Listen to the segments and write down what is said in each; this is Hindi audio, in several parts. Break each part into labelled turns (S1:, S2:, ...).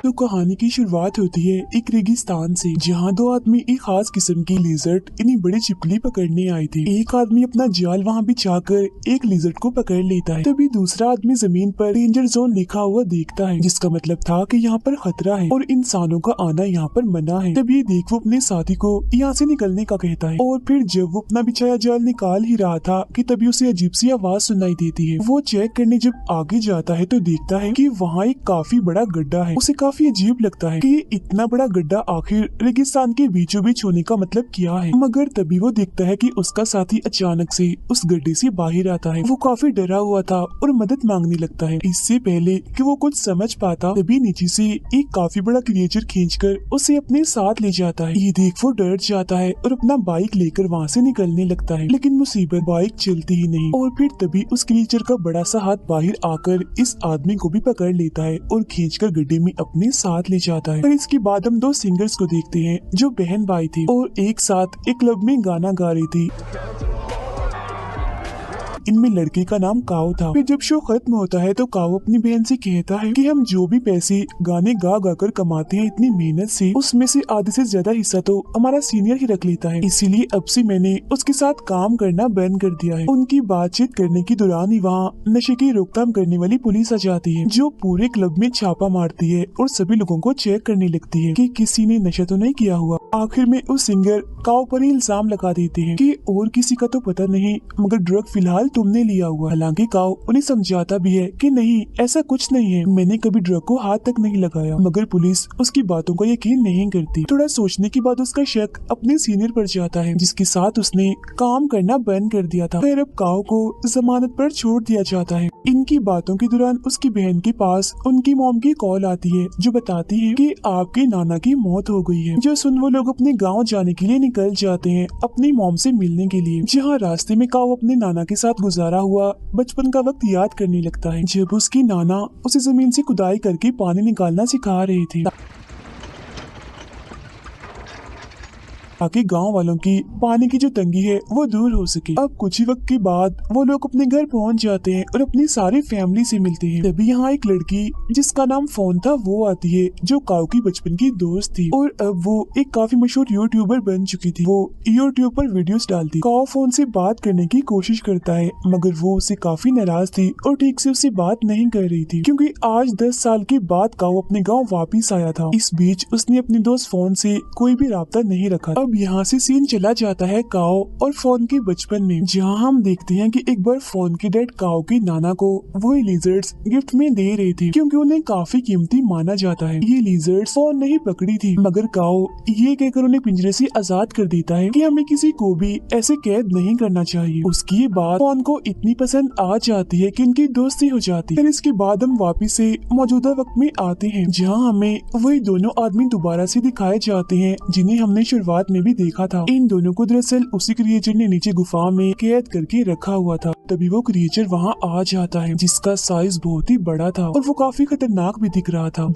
S1: तो कहानी की शुरुआत होती है एक रेगिस्तान से, जहाँ दो आदमी एक खास किस्म की लिजर्ट यानी बड़ी छिपकली पकड़ने आए थे। एक आदमी अपना जाल वहाँ बिछाकर एक लिजर्ट को पकड़ लेता है, तभी दूसरा आदमी जमीन पर डेंजर जोन लिखा हुआ देखता है, जिसका मतलब था कि यहाँ पर खतरा है और इंसानों का आना यहाँ पर मना है। तभी देख वो अपने साथी को यहाँ से निकलने का कहता है, और फिर जब वो अपना बिछाया जाल निकाल ही रहा था कि तभी उसे अजीब सी आवाज सुनाई देती है। वो चेक करने जब आगे जाता है तो देखता है कि वहाँ एक काफी बड़ा गड्ढा है। उसे काफी अजीब लगता है कि ये इतना बड़ा गड्ढा आखिर रेगिस्तान के बीचों बीच होने का मतलब क्या है। मगर तभी वो देखता है कि उसका साथी अचानक से उस गड्ढे से बाहर आता है। वो काफी डरा हुआ था और मदद मांगने लगता है। इससे पहले कि वो कुछ समझ पाता, तभी नीचे से एक काफी बड़ा क्रिएचर खींचकर उसे अपने साथ ले जाता है। ये देख वो डर जाता है और अपना बाइक लेकर वहाँ से निकलने लगता है, लेकिन मुसीबत, बाइक चलती ही नहीं। और फिर तभी उस क्रिएचर का बड़ा सा हाथ बाहर आकर इस आदमी को भी पकड़ लेता है और खींचकर गड्ढे में अपने साथ ले जाता है। और इसके बाद हम दो सिंगर्स को देखते हैं जो बहन भाई थे और एक साथ एक क्लब में गाना गा रही थी। इनमें लड़के का नाम काओ था। फिर जब शो खत्म होता है तो काओ अपनी बहन से कहता है कि हम जो भी पैसे गाने गा गा कर कमाते हैं इतनी मेहनत से, उसमें से आधे से ज्यादा हिस्सा तो हमारा सीनियर ही रख लेता है, इसीलिए अब से मैंने उसके साथ काम करना बंद कर दिया है। उनकी बातचीत करने के दौरान ही वहाँ नशे की रोकथाम करने वाली पुलिस आ जाती है, जो पूरे क्लब में छापा मारती है और सभी लोगों को चेक करने लगती है कि किसी ने नशा तो नहीं किया हुआ। आखिर में उस सिंगर काओ पर ही इल्जाम लगा देते हैं कि और किसी का तो पता नहीं, मगर ड्रग फिलहाल तुमने लिया हुआ। हालांकि काओ उन्हें समझाता भी है कि नहीं, ऐसा कुछ नहीं है, मैंने कभी ड्रग को हाथ तक नहीं लगाया। मगर पुलिस उसकी बातों का यकीन नहीं करती। थोड़ा सोचने के बाद उसका शक अपने सीनियर पर जाता है, जिसके साथ उसने काम करना बंद कर दिया था। फिर अब काओ को जमानत पर छोड़ दिया जाता है। इनकी बातों के दौरान उसकी बहन के पास उनकी मॉम की कॉल आती है, जो बताती है कि आपके नाना की मौत हो गई है। जो सुन वो लोग अपने गाँव जाने के लिए निकल जाते हैं अपनी मॉम से मिलने के लिए, जहाँ रास्ते में काओ अपने नाना के साथ गुजारा हुआ बचपन का वक्त याद करने लगता है, जब उसकी नाना उसे जमीन से खुदाई करके पानी निकालना सिखा रहे थे ताकि गांव वालों की पानी की जो तंगी है वो दूर हो सके। अब कुछ ही वक्त के बाद वो लोग अपने घर पहुंच जाते हैं और अपनी सारी फैमिली से मिलते हैं। तभी यहाँ एक लड़की जिसका नाम फोन था वो आती है, जो काओ की बचपन की दोस्त थी और अब वो एक काफी मशहूर यूट्यूबर बन चुकी थी। वो यूट्यूब पर वीडियोस डालती। काओ फोन से बात करने की कोशिश करता है, मगर वो उससे काफी नाराज थी और ठीक से उससे बात नहीं कर रही थी, क्योंकि आज 10 साल के बाद काओ अपने गाँव वापिस आया था। इस बीच उसने अपने दोस्त फोन से कोई भी राब्ता नहीं रखा। अब यहाँ से सीन चला जाता है काओ और फोन के बचपन में, जहाँ हम देखते हैं कि एक बार फोन के डैड काओ की नाना को वो लिजर्ड्स गिफ्ट में दे रहे थे, क्योंकि उन्हें काफी कीमती माना जाता है। ये लिजर्ड्स फोन नहीं पकड़ी थी, मगर काओ ये कहकर उन्हें पिंजरे से आजाद कर देता है कि हमें किसी को भी ऐसे कैद नहीं करना चाहिए। उसकी बात फोन को इतनी पसंद आ जाती है कि उनकी दोस्ती हो जाती है। फिर इसके बाद हम वापिस से मौजूदा वक्त में आते हैं, जहाँ हमें वही दोनों आदमी दोबारा से दिखाए जाते हैं जिन्हें हमने शुरुआत में भी देखा था। इन दोनों को दरअसल उसी क्रिएचर ने नीचे गुफा में कैद करके रखा हुआ था। तभी वो क्रिएचर वहाँ आ जाता है, जिसका साइज बहुत ही बड़ा था और वो काफी खतरनाक भी दिख रहा था।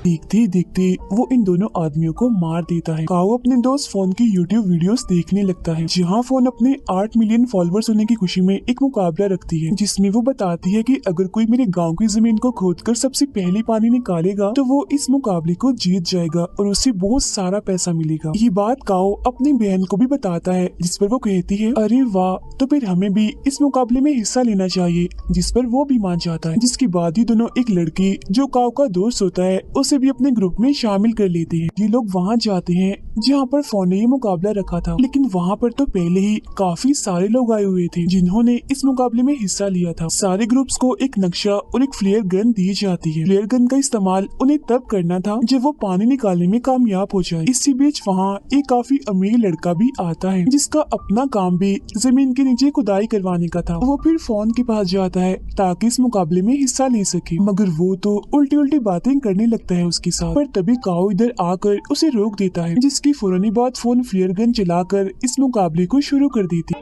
S1: देखते देखते वो इन दोनों आदमियों को मार देता है। काओ अपने दोस्त फोन की यूट्यूब वीडियोस देखने लगता है, जहाँ फोन अपने 8 मिलियन फॉलोअर्स होने की खुशी में एक मुकाबला रखती है, जिसमें वो बताती है कि अगर कोई मेरे गांव की जमीन को खोदकर सबसे पहले पानी निकालेगा तो वो इस मुकाबले को जीत जाएगा और उससे बहुत सारा पैसा मिलेगा। ये बात काओ अपनी बहन को भी बताता है, जिस पर वो कहती है, अरे वाह, तो फिर हमें भी इस मुकाबले में हिस्सा लेना चाहिए, जिस पर वो भी मान जाता है। जिसके बाद ही दोनों एक लड़की जो काओ का दोस्त होता है उसे भी अपने ग्रुप में शामिल कर लेते हैं। ये लोग वहाँ जाते हैं जहाँ पर फोन ने ये मुकाबला रखा था, लेकिन वहाँ पर तो पहले ही काफी सारे लोग आए हुए थे जिन्होंने इस मुकाबले में हिस्सा लिया था। सारे ग्रुप्स को एक नक्शा और एक फ्लेयर गन दी जाती है। फ्लेयर गन का इस्तेमाल उन्हें तब करना था जब वो पानी निकालने में कामयाब हो जाए। इसी बीच वहाँ एक काफी अमीर लड़का भी आता है, जिसका अपना काम भी जमीन के नीचे खुदाई करवाने का था। वो फिर फोन के पास जाता है ताकि इस मुकाबले में हिस्सा ले सके, मगर वो तो उल्टी उल्टी बातें करने लगता है उसके साथ। पर तभी काओ इधर आकर उसे रोक देता है, जिसकी फौरन बाद फोन फ्लेयर गन चलाकर इस मुकाबले को शुरू कर देती।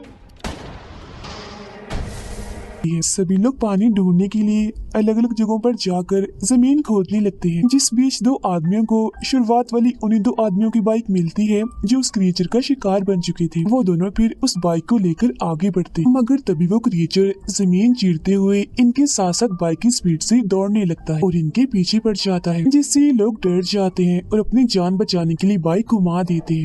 S1: सभी लोग पानी ढूंढने के लिए अलग अलग जगहों पर जाकर जमीन खोदने लगते हैं। जिस बीच दो आदमियों को शुरुआत वाली उन्हीं दो आदमियों की बाइक मिलती है जो उस क्रिएचर का शिकार बन चुके थे। वो दोनों फिर उस बाइक को लेकर आगे बढ़ते, मगर तभी वो क्रिएचर जमीन चीरते हुए इनके साथ साथ बाइक की स्पीड से दौड़ने लगता है और इनके पीछे पड़ जाता है, जिससे ये लोग डर जाते हैं और अपनी जान बचाने के लिए बाइक घुमा देते हैं।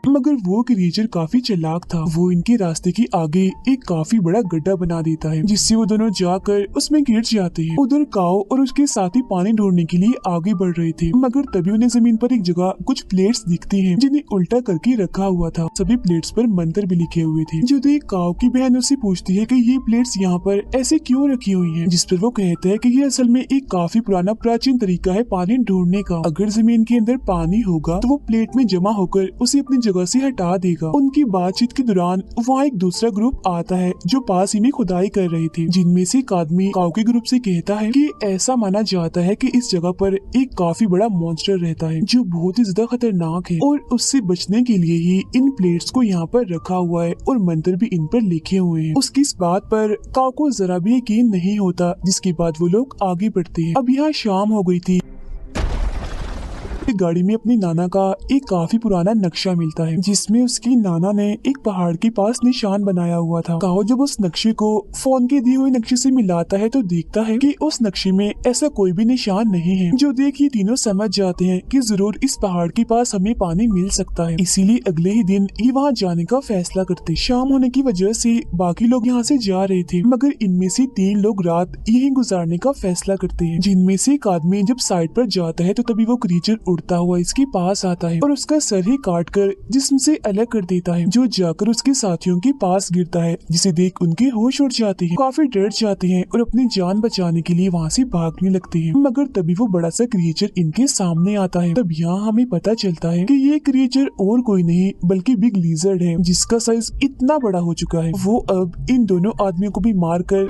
S1: मगर वो क्रिएचर काफी चालाक था। वो इनके रास्ते के आगे एक काफी बड़ा गड्ढा बना देता है, जिससे वो दोनों जाकर उसमें गिर जाते हैं। उधर काओ और उसके साथी पानी ढूंढने के लिए आगे बढ़ रहे थे, मगर तभी उन्हें जमीन पर एक जगह कुछ प्लेट्स दिखती हैं, जिन्हें उल्टा करके रखा हुआ था। सभी प्लेट्स पर मंत्र भी लिखे हुए थे। जो देख काओ की बहन उससे पूछती है कि ये प्लेट्स यहाँ पर ऐसे क्यों रखी हुई हैं, जिस पर वो कहता है कि ये असल में एक काफी पुराना प्राचीन तरीका है पानी ढूंढने का। अगर जमीन के अंदर पानी होगा तो वो प्लेट में जमा होकर उसे अपनी जगह से हटा देगा। उनकी बातचीत के दौरान वहाँ एक दूसरा ग्रुप आता है जो पास ही में खुदाई कर रहे थे, जिनमें से एक आदमी काओ के ग्रुप से कहता है कि ऐसा माना जाता है कि इस जगह पर एक काफी बड़ा मॉन्स्टर रहता है जो बहुत ही ज्यादा खतरनाक है और उससे बचने के लिए ही इन प्लेट्स को यहाँ पर रखा हुआ है और मंत्र भी इन पर लिखे हुए हैं। उसकी इस बात पर काओ को जरा भी यकीन नहीं होता, जिसके बाद वो लोग आगे बढ़ते हैं। अब यहाँ शाम हो गई थी। गाड़ी में अपनी नाना का एक काफी पुराना नक्शा मिलता है, जिसमें उसकी नाना ने एक पहाड़ के पास निशान बनाया हुआ था। काओ जब उस नक्शे को फोन के दिए हुए नक्शे से मिलाता है तो देखता है कि उस नक्शे में ऐसा कोई भी निशान नहीं है। जो देख ये तीनों समझ जाते हैं कि जरूर इस पहाड़ के पास हमें पानी मिल सकता है, इसीलिए अगले ही दिन ये वहाँ जाने का फैसला करते। शाम होने की वजह से बाकी लोग यहाँ से जा रहे थे, मगर इनमें से 3 लोग रात यहीं गुजारने का फैसला करते हैं। जिनमें से एक आदमी जब साइड पर जाता है तो तभी वो क्रिएचर उड़ता हुआ इसके पास आता है और उसका सर ही काट कर जिस्म से अलग कर देता है, जो जाकर उसके साथियों के पास गिरता है, जिसे देख उनके होश उड़ जाते हैं, काफी डर जाते हैं और अपनी जान बचाने के लिए वहाँ से भागने लगते हैं। मगर तभी वो बड़ा सा क्रिएचर इनके सामने आता है। तब यहाँ हमें पता चलता है कि ये क्रिएचर और कोई नहीं बल्कि बिग लिजर्ड है, जिसका साइज इतना बड़ा हो चुका है वो अब इन दोनों आदमियों को भी मार कर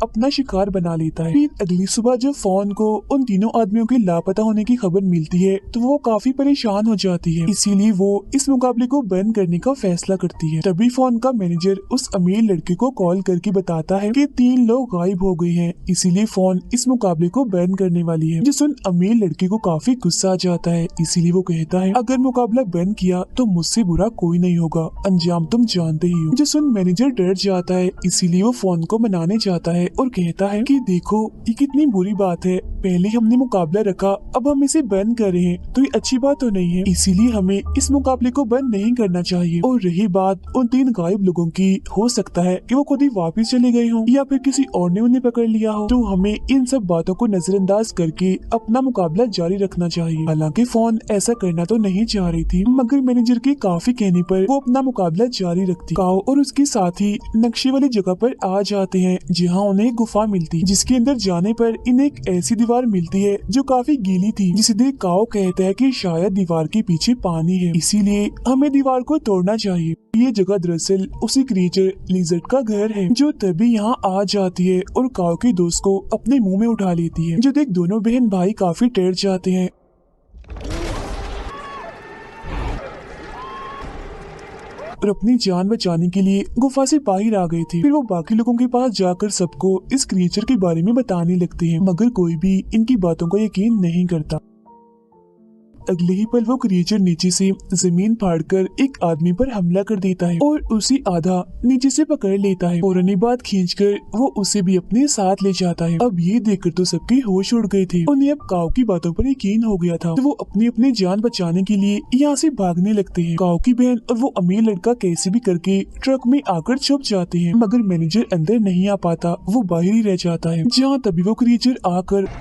S1: अपना शिकार बना लेता है। फिर अगली सुबह जब फोन को उन तीनों आदमियों के लापता होने की खबर मिलती है तो वो काफी परेशान हो जाती है, इसीलिए वो इस मुकाबले को बंद करने का फैसला करती है। तभी फोन का मैनेजर उस अमीर लड़के को कॉल करके बताता है कि 3 लोग गायब हो गए हैं, इसीलिए फोन इस मुकाबले को बंद करने वाली है। जिस उन अमीर लड़के को काफी गुस्सा आ जाता है, इसीलिए वो कहता है अगर मुकाबला बंद किया तो मुझसे बुरा कोई नहीं होगा, अंजाम तुम जानते ही हो। जिस उन मैनेजर डर जाता है, इसीलिए वो फोन को मनाने जाता है और कहता है कि देखो ये कितनी बुरी बात है, पहले हमने मुकाबला रखा अब हम इसे बंद कर रहे हैं तो ये अच्छी बात तो नहीं है, इसीलिए हमें इस मुकाबले को बंद नहीं करना चाहिए। और रही बात उन 3 गायब लोगों की, हो सकता है कि वो खुद ही वापस चले गए हों या फिर किसी और ने उन्हें पकड़ लिया हो, तो हमें इन सब बातों को नजरअंदाज करके अपना मुकाबला जारी रखना चाहिए। हालांकि फोन ऐसा करना तो नहीं चाह रही थी, मगर मैनेजर के काफी कहने पर वो अपना मुकाबला जारी रखती। काओ और उसके साथी नक्शे वाली जगह पर आ जाते हैं जहाँ उन्हें गुफा मिलती, जिसके अंदर जाने पर इन्हें एक ऐसी दीवार मिलती है जो काफी गीली थी, जिसे देख काओ कहता है कि शायद दीवार के पीछे पानी है, इसीलिए हमें दीवार को तोड़ना चाहिए। ये जगह दरअसल उसी क्रिएचर लिजर्ड का घर है, जो तभी यहाँ आ जाती है और काओ के दोस्त को अपने मुंह में उठा लेती है। जो देख दोनों बहन भाई काफी डर जाते हैं और अपनी जान बचाने के लिए गुफा से बाहर आ गए थे। फिर वो बाकी लोगों के पास जाकर सबको इस क्रिएचर के बारे में बताने लगते हैं, मगर कोई भी इनकी बातों को यकीन नहीं करता। अगले ही पल वो क्रिएचर नीचे से जमीन फाड़कर एक आदमी पर हमला कर देता है और उसी आधा नीचे से पकड़ लेता है और अन्य बात खींचकर वो उसे भी अपने साथ ले जाता है। अब ये देखकर तो सबके होश उड़ गए थे, उन्हें अब काओ की बातों पर यकीन हो गया था, तो वो अपनी जान बचाने के लिए यहाँ से भागने लगते हैं। काओ की बहन और वो अमीर लड़का कैसे भी करके ट्रक में आकर छुप जाते हैं, मगर मैनेजर अंदर नहीं आ पाता, वो बाहर ही रह जाता है। जहाँ तभी वो क्रिएचर आकर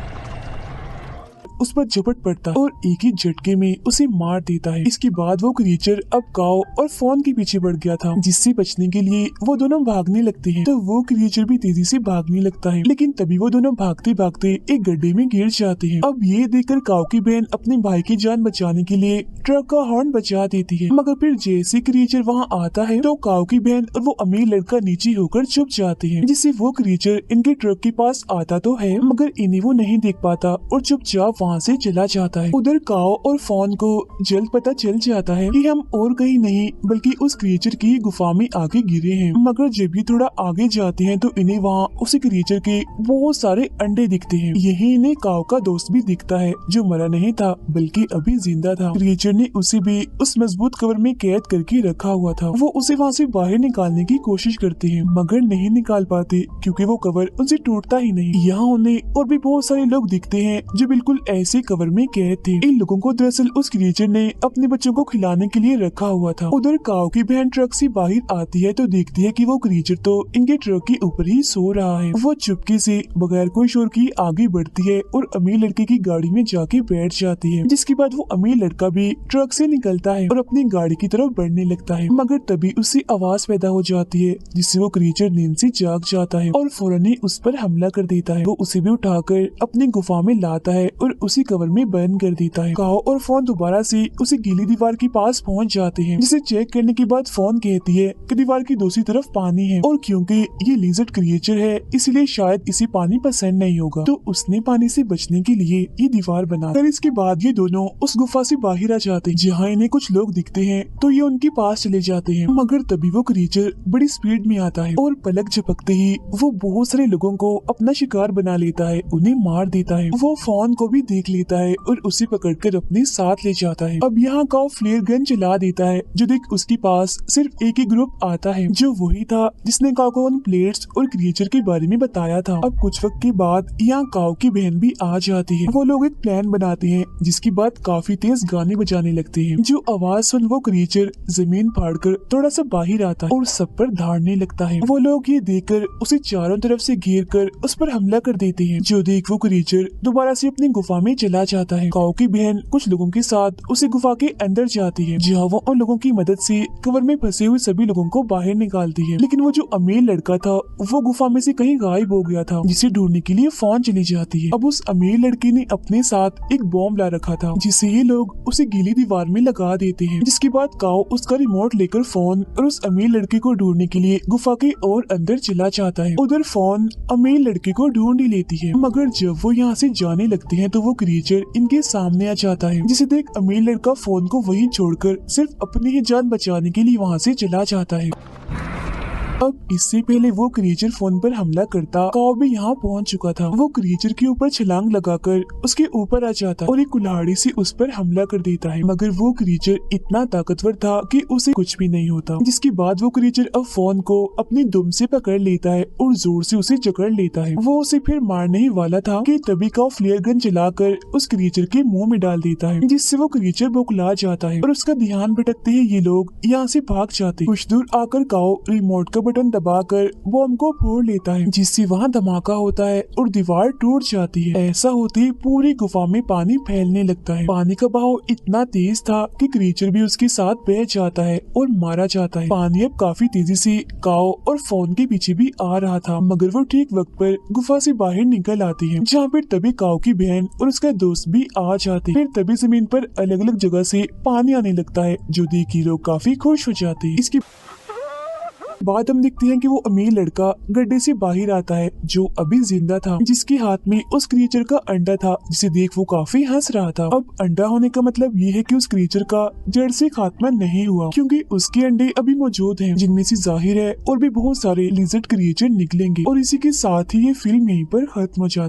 S1: उस पर झपट पड़ता है और एक ही झटके में उसे मार देता है। इसके बाद वो क्रिएचर अब काओ और फोन के पीछे बढ़ गया था, जिससे बचने के लिए वो दोनों भागने लगते हैं। तो वो क्रिएचर भी तेजी से भागने लगता है, लेकिन तभी वो दोनों भागते भागते एक गड्ढे में गिर जाते हैं। अब ये देखकर काओ की बहन अपने भाई की जान बचाने के लिए ट्रक का हॉर्न बजा देती है, मगर फिर जैसे क्रिएचर वहाँ आता है तो काओ की बहन और वो अमीर लड़का नीचे होकर छुप जाते हैं, जिससे वो क्रिएचर इनके ट्रक के पास आता तो है, मगर इन्हें वो नहीं देख पाता और चुपचाप वहाँ से चला जाता है। उधर काओ और फॉन को जल्द पता चल जाता है कि हम और कहीं नहीं बल्कि उस क्रिएचर की गुफा में आके गिरे हैं। मगर जब भी थोड़ा आगे जाते हैं तो इन्हें वहाँ उसी क्रिएचर के बहुत सारे अंडे दिखते हैं। यही इन्हें काओ का दोस्त भी दिखता है जो मरा नहीं था बल्कि अभी जिंदा था। क्रिएचर ने उसे भी उस मजबूत कवर में कैद करके रखा हुआ था। वो उसे वहाँ से बाहर निकालने की कोशिश करते हैं मगर नहीं निकाल पाते क्योंकि वो कवर उनसे टूटता ही नहीं। यहाँ उन्हें और भी बहुत सारे लोग दिखते हैं जो बिल्कुल ऐसे कवर में कैद थे। इन लोगों को दरअसल उस क्रिएचर ने अपने बच्चों को खिलाने के लिए रखा हुआ था। उधर काओ की बहन ट्रक से बाहर आती है तो देखती है कि वो क्रिएचर तो इनके ट्रक के ऊपर ही सो रहा है। वो चुपके से बगैर कोई शोर की आगे बढ़ती है और अमीर लड़के की गाड़ी में जाके बैठ जाती है, जिसके बाद वो अमीर लड़का भी ट्रक से निकलता है और अपनी गाड़ी की तरफ बढ़ने लगता है। मगर तभी उससे आवाज पैदा हो जाती है जिससे वो क्रिएचर नींद से जाग जाता है और फौरन ही उस पर हमला कर देता है। वो उसे भी उठाकर अपनी गुफा में लाता है और उसी कवर में बंद कर देता है। काओ और फोन दोबारा से उसी गीली दीवार के पास पहुंच जाते हैं, जिसे चेक करने के बाद फोन कहती है कि दीवार की दूसरी तरफ पानी है और क्योंकि ये लिजर्ड क्रिएचर है इसलिए शायद इसे पानी पसंद नहीं होगा, तो उसने पानी से बचने के लिए ये दीवार बना। फिर इसके बाद ये दोनों उस गुफा से बाहर आ जाते हैं जहाँ इन्हें कुछ लोग दिखते हैं तो ये उनके पास चले जाते हैं। मगर तभी वो क्रिएचर बड़ी स्पीड में आता है और पलक झपकते ही वो बहुत सारे लोगों को अपना शिकार बना लेता है, उन्हें मार देता है। वो फोन को भी देख लेता है और उसे पकड़कर अपने साथ ले जाता है। अब यहाँ काओ फ्लेयर गन चला देता है जो देख उसके पास सिर्फ एक ही ग्रुप आता है जो वही था जिसने काओ को उन प्लेयर्स और क्रिएचर के बारे में बताया था। अब कुछ वक्त के बाद यहाँ काओ की बहन भी आ जाती है। वो लोग एक प्लान बनाते हैं जिसके बाद काफी तेज गाने बजाने लगते हैं। जो आवाज सुन वो क्रिएचर जमीन फाड़कर थोड़ा सा बाहर आता है और सब पर धाड़ने लगता है। वो लोग ये देखकर उसे चारों तरफ से घेर कर उस पर हमला कर देते हैं। जो देख वो क्रिएचर दोबारा से अपनी गुफा में चला जाता है। काओ की बहन कुछ लोगों के साथ उसे गुफा के अंदर जाती है जहाँ वो उन लोगों की मदद से कवर में फंसे हुए सभी लोगों को बाहर निकालती है। लेकिन वो जो अमीर लड़का था वो गुफा में से कहीं गायब हो गया था, जिसे ढूंढने के लिए फोन चली जाती है। अब उस अमीर लड़के ने अपने साथ एक बॉम्ब ला रखा था जिसे ये लोग उसे गीली दीवार में लगा देते हैं, जिसके बाद काओ उसका रिमोट लेकर फोन और उस अमीर लड़के को ढूंढने के लिए गुफा के और अंदर चला जाता है। उधर फोन अमीर लड़के को ढूंढ ही लेती है, मगर जब वो यहाँ से जाने लगते हैं तो वो क्रिएचर इनके सामने आ जाता है, जिसे देख अमीर लड़का फोन को वहीं छोड़कर सिर्फ अपनी ही जान बचाने के लिए वहाँ से चला जाता है। अब इससे पहले वो क्रिएचर फोन पर हमला करता काओ भी यहाँ पहुँच चुका था। वो क्रिएचर के ऊपर छलांग लगाकर उसके ऊपर आ जाता और एक कुल्हाड़ी से उस पर हमला कर देता है, मगर वो क्रिएचर इतना ताकतवर था कि उसे कुछ भी नहीं होता। जिसके बाद वो क्रिएचर अब फोन को अपनी दुम से पकड़ लेता है और जोर से उसे जकड़ लेता है। वो उसे फिर मारने ही वाला था कि तभी काओ फ्लेयर गन चलाकर उस क्रिएचर के मुंह में डाल देता है, जिससे वो क्रिएचर बौखला जाता है और उसका ध्यान भटकते ही ये लोग यहाँ से भाग जाते। कुछ दूर आकर काओ रिमोट का बटन दबाकर बॉम्ब को फोड़ लेता है, जिससे वहाँ धमाका होता है और दीवार टूट जाती है। ऐसा होते ही पूरी गुफा में पानी फैलने लगता है। पानी का बहाव इतना तेज था कि क्रिएचर भी उसके साथ बह जाता है और मारा जाता है। पानी अब काफी तेजी से काओ और फोन के पीछे भी आ रहा था, मगर वो ठीक वक्त पर गुफा से बाहर निकल आती है, जहाँ पर तभी काओ की बहन और उसका दोस्त भी आ जाते। फिर तभी जमीन पर अलग अलग जगह से पानी आने लगता है, जो देख के लोग काफी खुश हो जाते हैं। इसके बाद हम देखते हैं कि वो अमीर लड़का गड्ढे से बाहर आता है जो अभी जिंदा था, जिसके हाथ में उस क्रिएचर का अंडा था, जिसे देख वो काफी हंस रहा था। अब अंडा होने का मतलब ये है कि उस क्रिएचर का जड़ से खात्मा नहीं हुआ, क्योंकि उसके अंडे अभी मौजूद हैं, जिनमें से जाहिर है और भी बहुत सारे लिजर्ड क्रिएचर निकलेंगे। और इसी के साथ ही ये फिल्म यहीं पर खत्म हो जाती है।